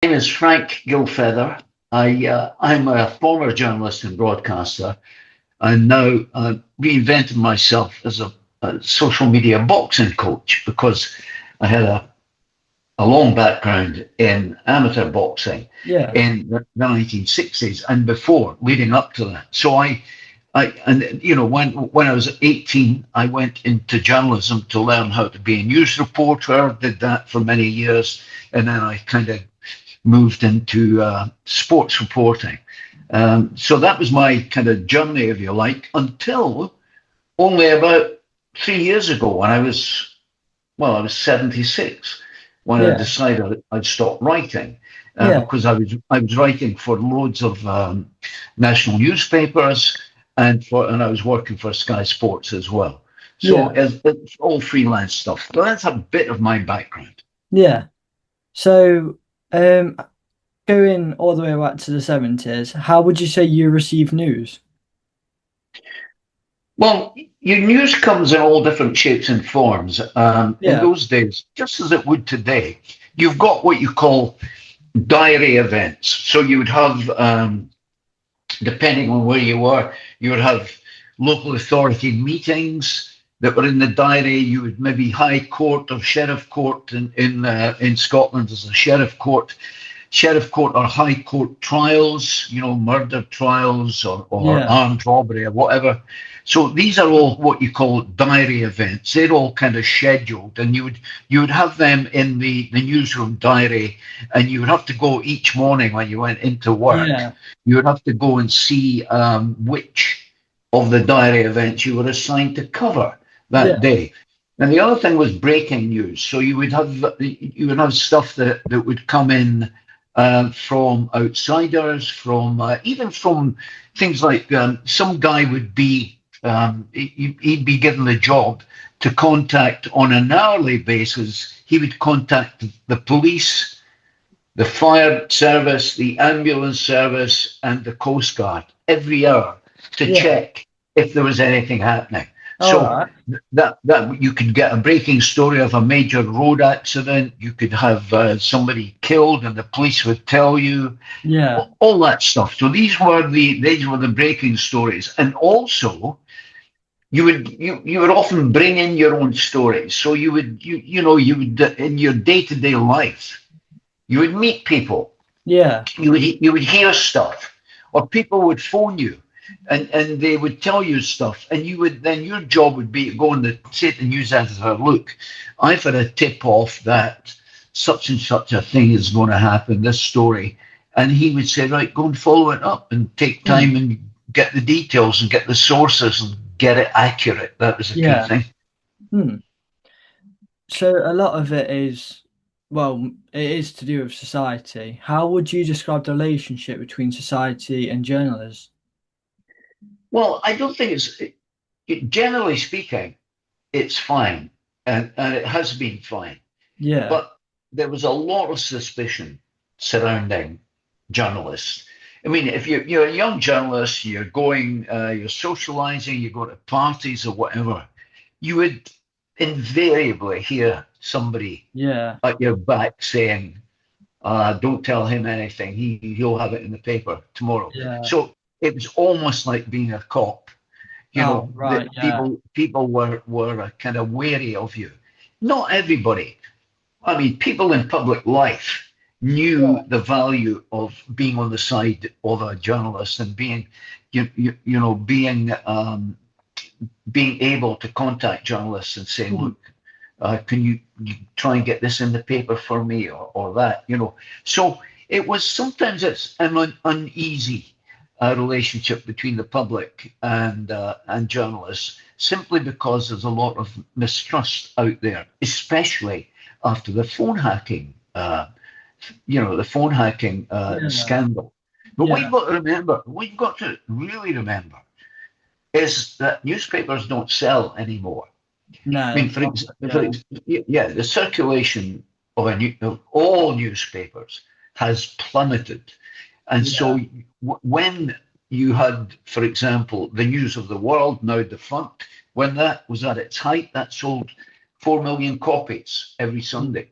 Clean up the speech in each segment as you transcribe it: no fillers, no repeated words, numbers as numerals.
My name is Frank Gilfeather. I'm a former journalist and broadcaster, and now reinvented myself as a social media boxing coach because I had a long background in amateur boxing Yeah, in the 1960s and before, leading up to that. When I was 18, I went into journalism to learn how to be a news reporter. Did that for many years, and then I kind of moved into sports reporting. So that was my kind of journey, if you like, until only about 3 years ago when I was 76 when I yeah, decided I'd stop writing yeah, because I was writing for loads of national newspapers and I was working for Sky Sports as well. So yeah, it's all freelance stuff. So that's a bit of my background. yeah. So, um, going all the way back to the 70s, how would you say you receive news? Well, your news comes in all different shapes and forms. In Yeah, those days, just as it would today, you've got what you call diary events. So you would have, depending on where you were, you would have local authority meetings that were in the diary. You would maybe High Court or Sheriff Court in Scotland. There's a Sheriff Court or High Court trials, murder trials or yeah, armed robbery or whatever. So these are all what you call diary events. They're all kind of scheduled, and you would have them in the newsroom diary, and you would have to go each morning when you went into work. yeah, You would have to go and see which of the diary events you were assigned to cover that yeah, day. And the other thing was breaking news. So you would have stuff that would come in from outsiders, from even from things like some guy would be he'd be given the job to contact on an hourly basis. He would contact the police, the fire service, the ambulance service, and the Coast Guard every hour to yeah. check if there was anything happening. All So right. that you could get a breaking story of a major road accident. You could have somebody killed, and the police would tell you Yeah, all that stuff. So these were the breaking stories, and also you would often bring in your own stories. So you would in your day to day life you would meet people, yeah, you would hear stuff, or people would phone you, and they would tell you stuff, and your job would be to go on the say to the news editor, look, I've had a tip off that such and such a thing is going to happen, this story, and he would say, right, go and follow it up and take mm, time and get the details and get the sources and get it accurate. That was a key yeah. thing. Hmm. So a lot of it is, well, it is to do with society. How would you describe the relationship between society and journalists? Well, I don't think generally speaking, it's fine, and it has been fine. Yeah, But there was a lot of suspicion surrounding journalists. I mean, if you're a young journalist, you're socializing, you go to parties or whatever, you would invariably hear somebody yeah, at your back saying, "Don't tell him anything. He'll have it in the paper tomorrow." yeah. So it was almost like being a cop. Oh, The right, yeah, people were kind of wary of you. Not everybody. I mean, people in public life knew yeah, the value of being on the side of a journalist and being able to contact journalists and say, mm, look, can you try and get this in the paper for me or that. So it was sometimes it's an uneasy relationship between the public and journalists simply because there's a lot of mistrust out there, especially after the phone hacking yeah, scandal. But yeah. what you've got to really remember is that newspapers don't sell anymore. I No, mean, that's right, yeah, yeah, the circulation of all newspapers has plummeted, and yeah, so when you had, for example, the News of the World, now defunct, when that was at its height, that sold 4 million copies every mm, Sunday.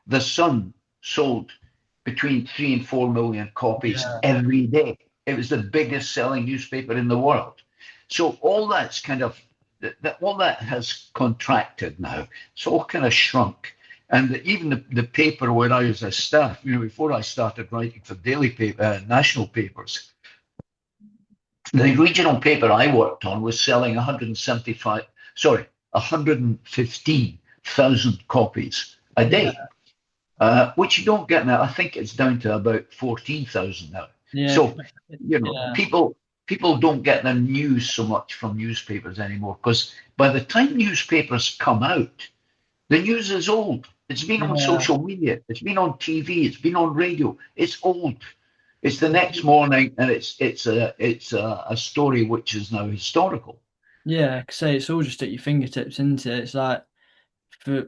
The Sun sold between 3 and 4 million copies Yeah. every day. It was the biggest selling newspaper in the world. So all that's kind of all that has contracted now. It's all kind of shrunk. And even the paper where I was a staff, before I started writing for daily paper, national papers, the regional paper I worked on was selling 115,000 copies a Yeah. day, which you don't get now. I think it's down to about 14,000 now. Yeah. So, Yeah. people don't get their news so much from newspapers anymore because by the time newspapers come out, the news is old. It's been on Yeah. social media. It's been on TV. It's been on radio. It's old. It's the next morning, and it's a story which is now historical. Yeah. Say it's all just at your fingertips, isn't it? It's like for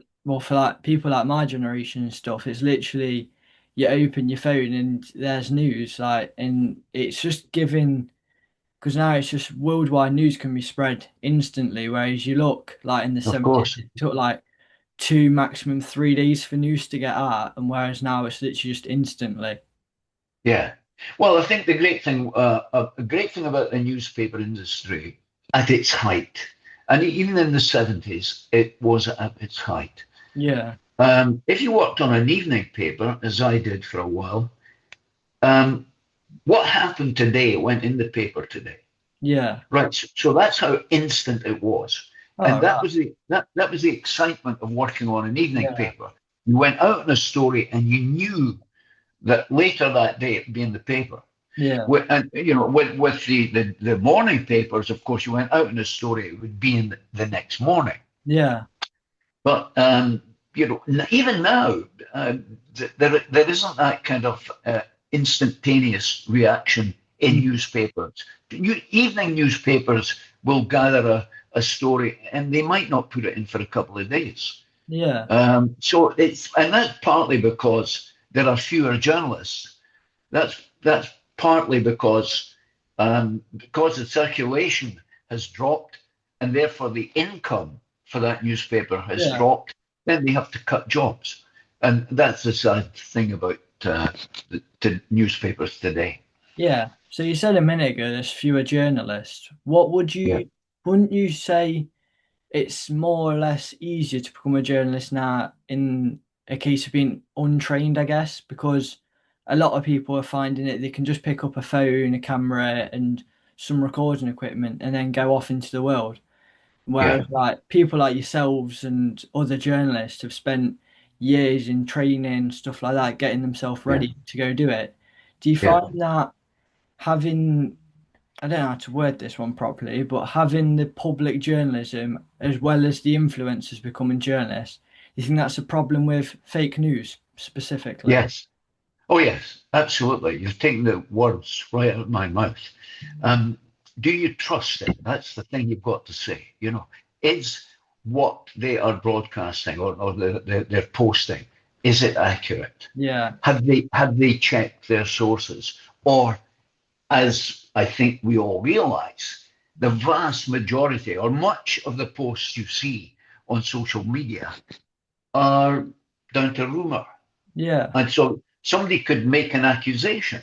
like people like my generation and stuff, it's literally you open your phone and there's news, like, and it's just giving because now it's just worldwide news can be spread instantly. Whereas you look like in the Of 70s, course, it took like 2, maximum 3 days for news to get out, and whereas now it's literally just instantly. yeah. Well, I think a great thing about the newspaper industry at its height, and even in the 70s, it was at its height. Yeah, If you worked on an evening paper, as I did for a while, um, what happened today went in the paper today. yeah. Right. So that's how instant it was. And Oh, that right. was the excitement of working on an evening Yeah, paper. You went out on a story and you knew that later that day it'd be in the paper. yeah, And with the morning papers, of course, you went out on a story, it would be in the next morning. yeah, But even now, there isn't that kind of instantaneous reaction in mm, newspapers. Evening newspapers will gather a story, and they might not put it in for a couple of days. yeah, And that's partly because there are fewer journalists. That's partly because the circulation has dropped, and therefore the income for that newspaper has yeah, dropped. Then they have to cut jobs, and that's the sad thing about the newspapers today. yeah. So you said a minute ago there's fewer journalists. What would Yeah, you, wouldn't you say it's more or less easier to become a journalist now in a case of being untrained, I guess, because a lot of people are finding it they can just pick up a phone, a camera, and some recording equipment and then go off into the world. yeah, Whereas like people like yourselves and other journalists have spent years in training, stuff like that, getting themselves yeah, ready to go do it. Do you yeah. find that having I don't know how to word this one properly, but having the public journalism as well as the influencers becoming journalists, you think that's a problem with fake news specifically? Yes. Oh, yes, absolutely. You've taken the words right out of my mouth. Um, do you trust it? That's the thing you've got to say. Is what they are broadcasting or they're posting, is it accurate? Yeah, Have they checked their sources? Or, as I think we all realize, the vast majority or much of the posts you see on social media are down to rumor. yeah, And so somebody could make an accusation,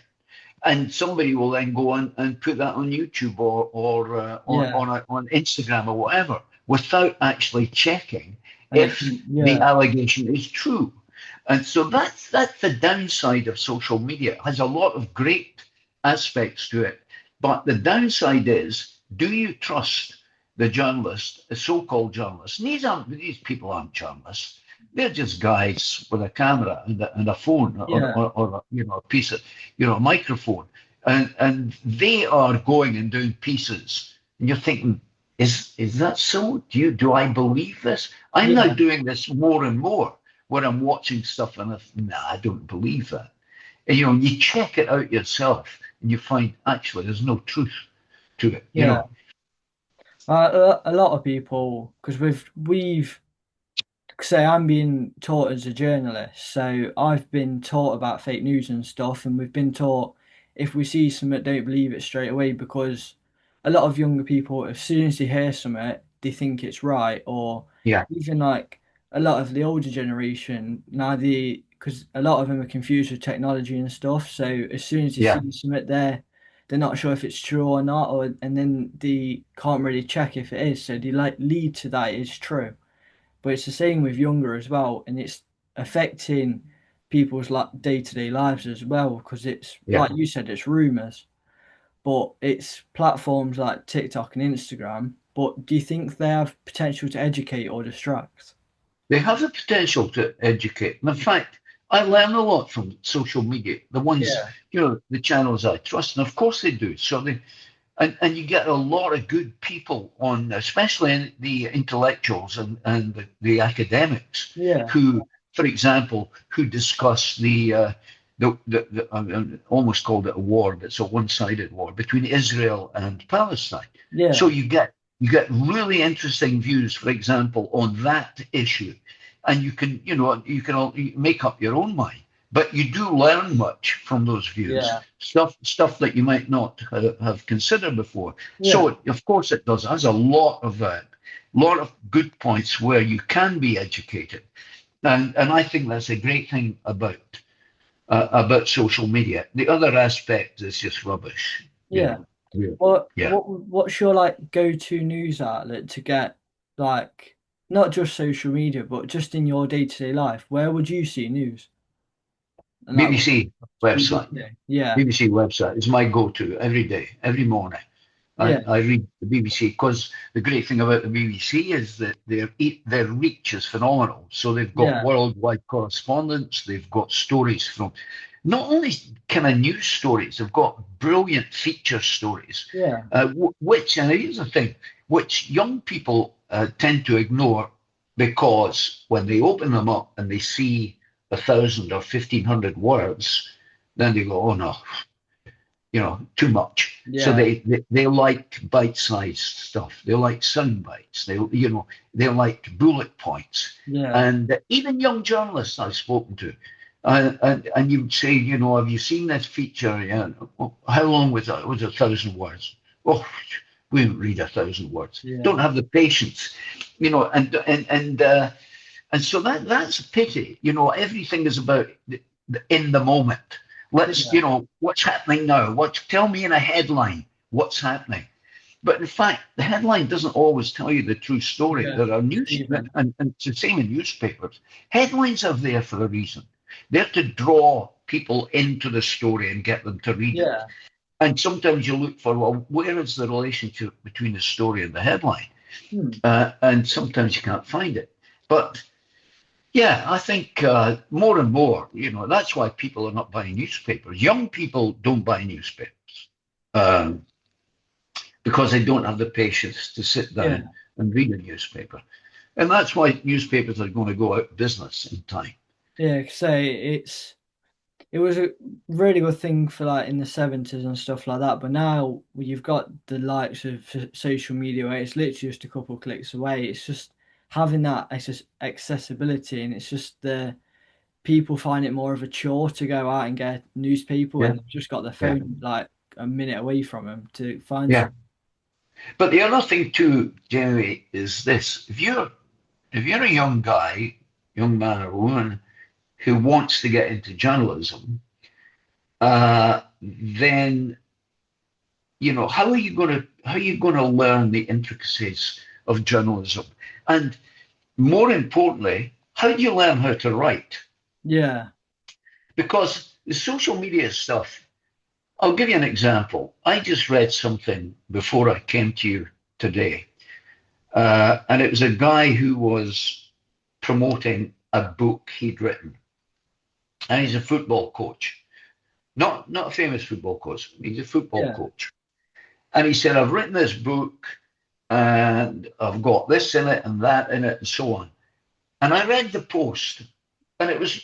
and somebody will then go on and put that on YouTube yeah. on Instagram or whatever without actually checking And it if can, the yeah, allegation is true. And so that's the downside of social media. It has a lot of great aspects to it, but the downside is: do you trust the journalist, the so-called journalist? And these people aren't journalists. They're just guys with a camera and a phone yeah, or a piece of a microphone, and they are going and doing pieces, and you're thinking, is that so? Do I believe this? I'm now yeah, doing this more and more when I'm watching stuff, and I don't believe that. And you check it out yourself, and you find actually there's no truth to it. yeah. A lot of people, because we've say I'm being taught as a journalist, so I've been taught about fake news and stuff, and we've been taught if we see something, don't believe it straight away because a lot of younger people, as soon as they hear something, they think it's right, or Yeah, even like a lot of the older generation now they because a lot of them are confused with technology and stuff. So as soon as you Yeah. see something there, they're not sure if it's true or not, or and then they can't really check if it is. So they like lead to that it's true. But it's the same with younger as well, and it's affecting people's like day-to-day lives as well because it's Yeah. like you said, it's rumors, but it's platforms like TikTok and Instagram. But do you think they have potential to educate or distract? They have the potential to educate. And in fact, I learn a lot from social media, the ones, Yeah, the channels I trust. And of course they do. So and you get a lot of good people on, especially in the intellectuals and the academics yeah, who, for example, who discuss I almost called it a war, but it's a one-sided war between Israel and Palestine. So yeah, you get really interesting views, for example, on that issue, and you can all make up your own mind. But you do learn much from those views, yeah, stuff that you might not have considered before. yeah, So of course it does. It has a lot of good points where you can be educated, and I think that's a great thing about social media. The other aspect is just rubbish. yeah. Yeah. Yeah. What's your like go-to news outlet to get like not just social media, but just in your day-to-day life? Where would you see news? And like BBC website. BBC. Yeah, BBC website is my go-to every day, every morning. yeah, I read the BBC because the great thing about the BBC is that their reach is phenomenal. So they've got yeah, worldwide correspondence. They've got stories from not only kind of news stories. They've got brilliant feature stories, yeah, which and here's the thing, which young people tend to ignore because when they open them up and they see 1,000 or 1,500 words, then they go, oh no, too much. So yeah, they like bite-sized stuff. They like sound bites. They like bullet points. yeah, And even young journalists I've spoken to, and you would say, have you seen this feature? Yeah. Well, how long was that? It was 1,000 words. Oh, we don't read 1,000 words. Don't yeah, have the patience, and so that's a pity. Everything is about in the moment. Let's, yeah, what's happening now? Tell me in a headline what's happening. But in fact, the headline doesn't always tell you the true story. yeah. There are news, Stephen. and it's the same in newspapers. Headlines are there for a reason. They're to draw people into the story and get them to read it. Yeah. And sometimes you look for, well, where is the relationship between the story and the headline? Hmm. And sometimes you can't find it. But yeah, I think more and more, that's why people are not buying newspapers. Young people don't buy newspapers um, because they don't have the patience to sit Yeah. down and read a newspaper. And that's why newspapers are going to go out of business in time. Yeah. Say it was a really good thing for like in the 70s and stuff like that. But now you've got the likes of social media where it's literally just a couple of clicks away. It's just having that accessibility, and it's just the people find it more of a chore to go out and get a newspaper when Yeah, they've just got their yeah, phone like a minute away from them to find yeah. something. But the other thing too, Jamie, is this: if you're a young guy, young man or woman who wants to get into journalism, then how are you going to learn the intricacies of journalism, and more importantly, how do you learn how to write? Yeah. Because the social media stuff. I'll give you an example. I just read something before I came to you today, and it was a guy who was promoting a book he'd written, and he's a football coach, not a famous football coach. He's a football Yeah. coach, and he said, "I've written this book, and I've got this in it and that in it, and so on." And I read the post, and it was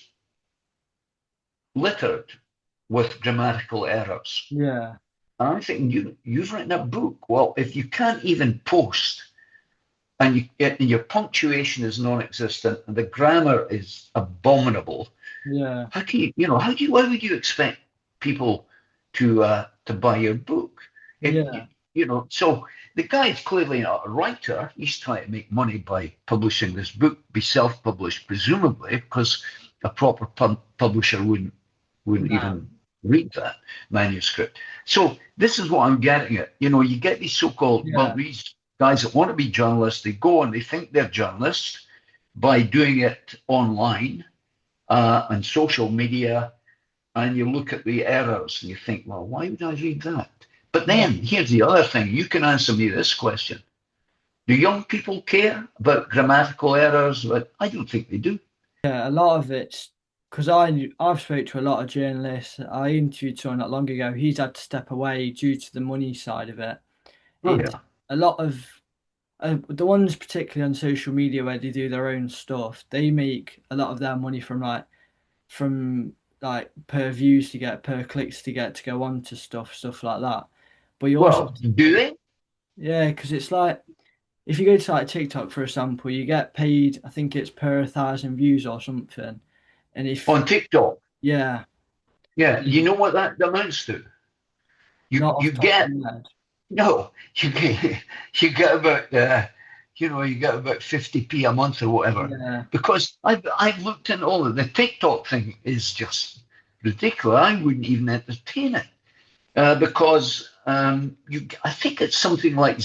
littered with grammatical errors. Yeah. And I'm thinking, you've written a book. Well, if you can't even post and your punctuation is non-existent and the grammar is abominable, Yeah. how can why would you expect people to buy your book? Yeah. So the guy's clearly not a writer. He's trying to make money by publishing this book, be self-published, presumably, because a proper publisher wouldn't No. even read that manuscript. So this is what I'm getting at. You get these so-called, well, Yeah. these guys that want to be journalists, they go and they think they're journalists by doing it online and social media, and you look at the errors and you think, well, why would I read that? But Yeah. then here's the other thing. You can answer me this question. Do young people care about grammatical errors? But I don't think they do. Yeah, a lot of it's because I've spoke to a lot of journalists. I interviewed someone not long ago. He's had to step away due to the money side of it. Oh, It's yeah. a lot of the ones particularly on social media where they do their own stuff. They make a lot of their money from per views to get, per clicks to get to go on to stuff like that. But you also Well, do they? yeah, because it's like if you go to like TikTok for example, you get paid. I think it's per 1,000 views or something. And if On TikTok. yeah, Yeah. You and know what that amounts to? You not you off the top of get my head. no, you get about you get about 50p a month or whatever. Yeah, Because I've looked into all of the TikTok thing is just ridiculous. I wouldn't even entertain it. Because I think it's something like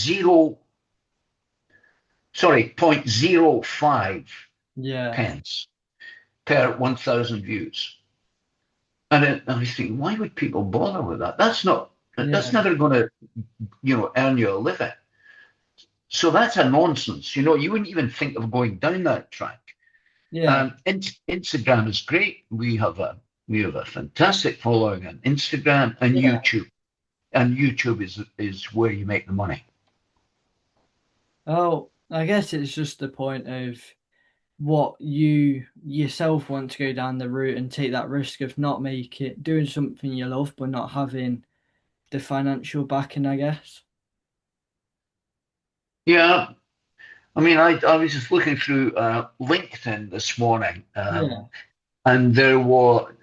point zero five yeah, pence per 1,000 views. And I think, why would people bother with that? That's yeah, never going to, earn you a living. So that's a nonsense. You wouldn't even think of going down that track. yeah, Instagram is great. We have a fantastic following on Instagram and yeah. YouTube. And YouTube is where you make the money. Oh, I guess it's just the point of what you yourself want to go down the route and take that risk of not make it doing something you love but not having the financial backing, I guess. Yeah, I mean, I was just looking through LinkedIn this morning, Yeah, and there were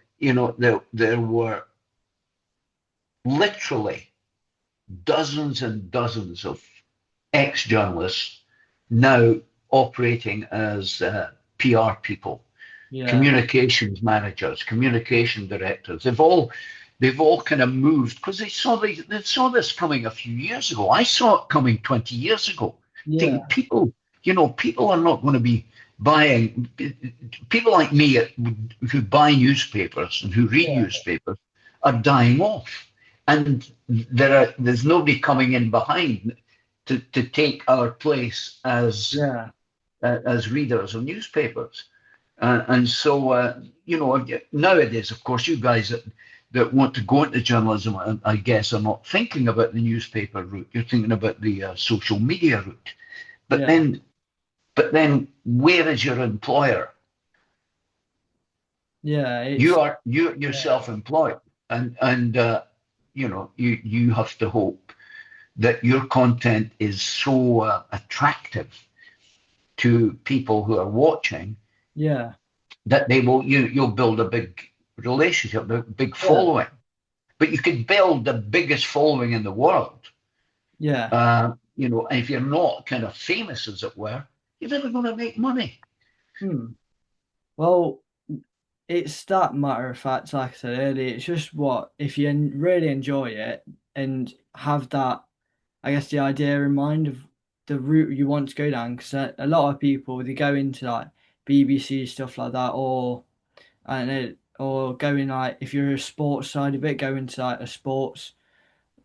literally dozens and dozens of ex-journalists now operating as PR people, yeah, communications managers, communication directors. They've all kind of moved because they saw this coming a few years ago. I saw it coming 20 years ago. yeah, Thinking people are not going to be buying. People like me who buy newspapers and who read yeah, newspapers are dying off, and there's nobody coming in behind to take our place yeah, as readers of newspapers. And so, nowadays, of course, you guys that want to go into journalism, I guess, are not thinking about the newspaper route. You're thinking about the social media route. But yeah, then, but then, where is your employer? yeah. You It's are you're yeah, self-employed, and you have to hope that your content is so attractive to people who are watching yeah, that you'll build a big relationship, a big yeah, following. But you could build the biggest following in the world. yeah. And if you're not kind of famous, as it were, you're never going to make money. Hmm. Well, it's that matter of fact, like I said earlier, it's just what if you really enjoy it and have that, I guess, the idea in mind of the route you want to go down. Because a lot of people they go into like BBC stuff like that, or and it, or going like if you're a sports side of it, go into like a sports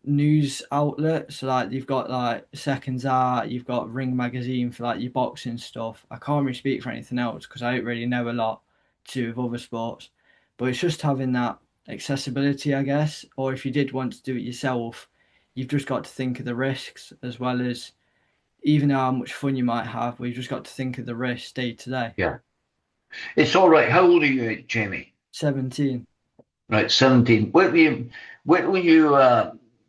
news outlet. So like you've got like Seconds Art, you've got Ring Magazine for like your boxing stuff. I can't really speak for anything else because I don't really know a lot to do with other sports. But it's just having that accessibility, I guess. Or if you did want to do it yourself, you've just got to think of the risks as well as even how much fun you might have. We've just got to think of the risks day to day. Yeah, it's all right. How old are you, Jamie? 17. Right, 17. When were you,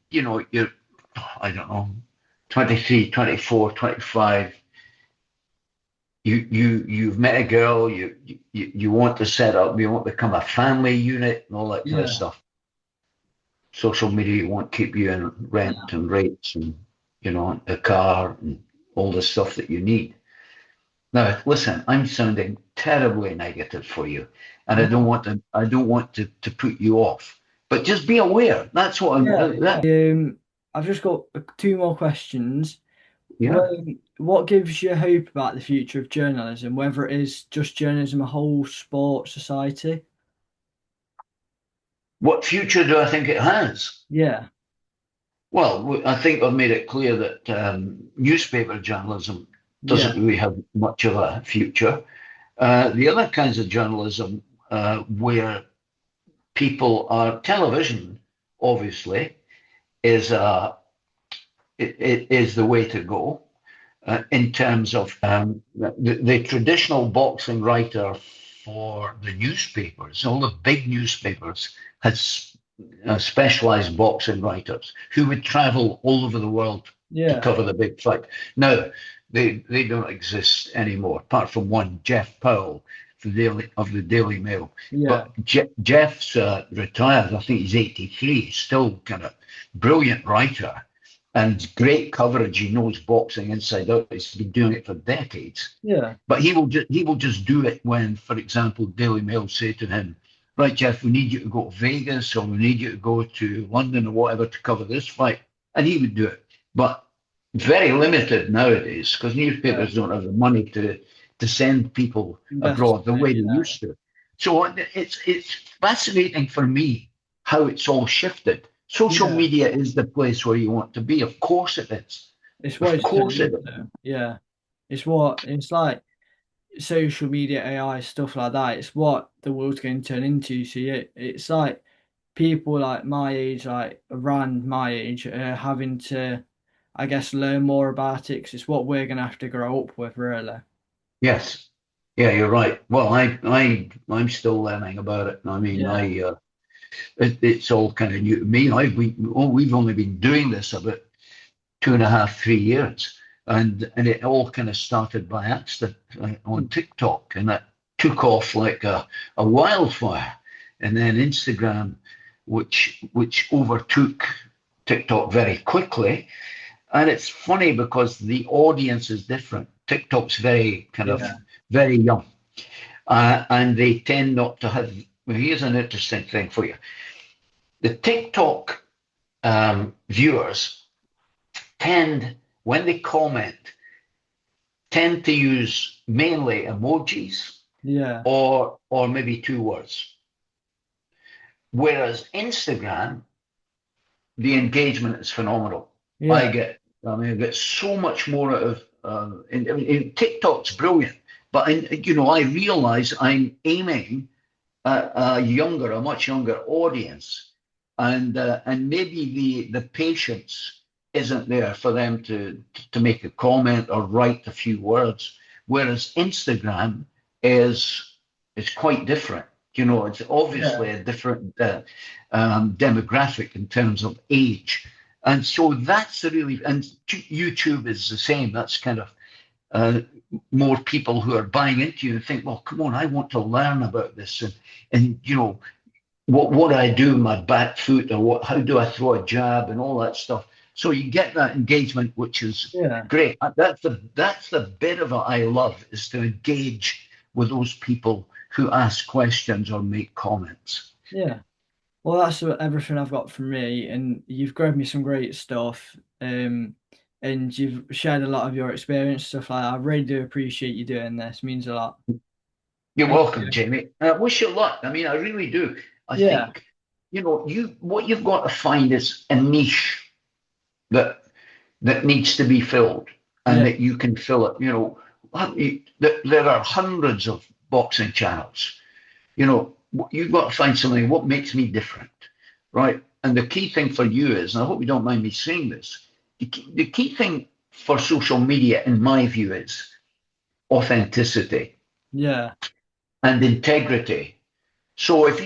you're, I don't know, 23, 24, 25. You've met a girl. You want to set up. You want to become a family unit and all that kind of Yeah. stuff. Social media won't keep you in rent No. and rates and a car and all the stuff that you need. Now, listen, I'm sounding terribly negative for you, and I don't No. want to. I don't want to put you off. But just be aware. That's what I'm. Yeah, That yeah. I've just got two more questions. yeah. What gives you hope about the future of journalism, whether it is just journalism, a whole sport, society? What future do I think it has? Yeah, Well, I think I've made it clear that newspaper journalism yeah, doesn't really have much of a future. The other kinds of journalism where people are television, obviously, is it is the way to go in terms of the traditional boxing writer for the newspapers. All the big newspapers had specialized boxing writers who would travel all over the world to yeah, cover the big fight. Now, they don't exist anymore, apart from one, Jeff Powell, of the Daily Mail. yeah, But Jeff's retired. I think he's 83. Still kind of brilliant writer and great coverage. He knows boxing inside out. He's been doing it for decades. yeah, But he will just do it when, for example, Daily Mail say to him, "Right, Jeff, we need you to go to Vegas or we need you to go to London or whatever to cover this fight," and he would do it. But very limited nowadays because yeah. newspapers don't have the money to send people abroad the Investment, way they yeah, used to. So it's fascinating for me how it's all shifted. Social yeah. media is the place where you want to be. Of course it is. It's what Of it's turned course it is. into. Yeah, it's like social media, AI, stuff like that. It's what the world's going to turn into. So yeah, it's like people like my age, like around my age, having to, I guess, learn more about it 'cause it's what we're going to have to grow up with, really. Yes. Yeah, you're right. Well, I'm still learning about it. I mean, Yeah. it's all kind of new to me. We've only been doing this about 2.5, 3 years, and it all kind of started by accident on TikTok, and it took off like a wildfire, and then Instagram, which overtook TikTok very quickly. And it's funny because the audience is different. TikTok's very kind of Yeah. very young, and they tend not to have. Well, here's an interesting thing for you: the TikTok viewers tend, when they comment, tend to use mainly emojis Yeah. or maybe two words. Whereas Instagram, the engagement is phenomenal. I Yeah. get, I mean, I get so much more out of. TikTok's brilliant, but I realize I'm aiming at a much younger audience, and maybe the patience isn't there for them to make a comment or write a few words. Whereas Instagram is is quite different. It's Yeah. obviously a different demographic in terms of age, and so that's really. And YouTube is the same. That's kind of uh, more people who are buying into you and think, well, come on, I want to learn about this, and what do I do with my back foot, or how do I throw a jab and all that stuff. So you get that engagement, which is Yeah. great. That's the bit of it I love, is to engage with those people who ask questions or make comments. Yeah. Well, that's everything I've got from me, and you've given me some great stuff. And you've shared a lot of your experience, stuff like that. I really do appreciate you doing this. It means a lot. You're Thank welcome, you. Jamie. I wish you luck. I mean, I really do. I Yeah. think you what you've got to find is a niche that needs to be filled, and Yeah. that you can fill it. There are hundreds of boxing channels. You've got to find something. What makes me different, right? And the key thing for you is, and I hope you don't mind me saying this, the key thing for social media, in my view, is authenticity Yeah. and integrity. So if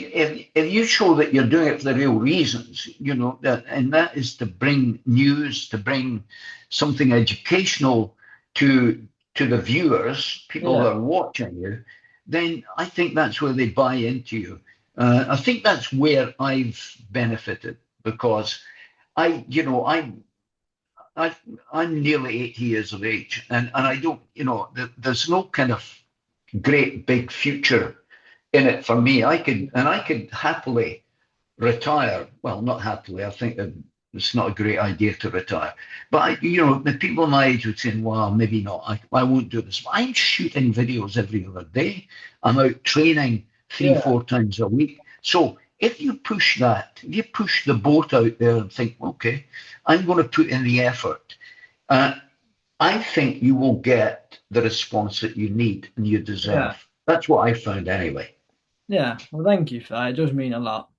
you show that you're doing it for the real reasons, and that is to bring news, to bring something educational to the viewers, people who Yeah. are watching you, then I think that's where they buy into you. I think that's where I've benefited because I I'm nearly 80 years of age, and I don't, there's no kind of great big future in it for me. I could happily retire. Well, not happily. I think that it's not a great idea to retire. But the people my age would say, "Well, maybe not. I won't do this." But I'm shooting videos every other day. I'm out training three, Yeah, 4 times a week. So if you push that, if you push the boat out there and think, "Okay, I'm going to put in the effort," uh, I think you will get the response that you need and you yeah, deserve. That's what I found anyway. yeah. Well, thank you for that. It does mean a lot.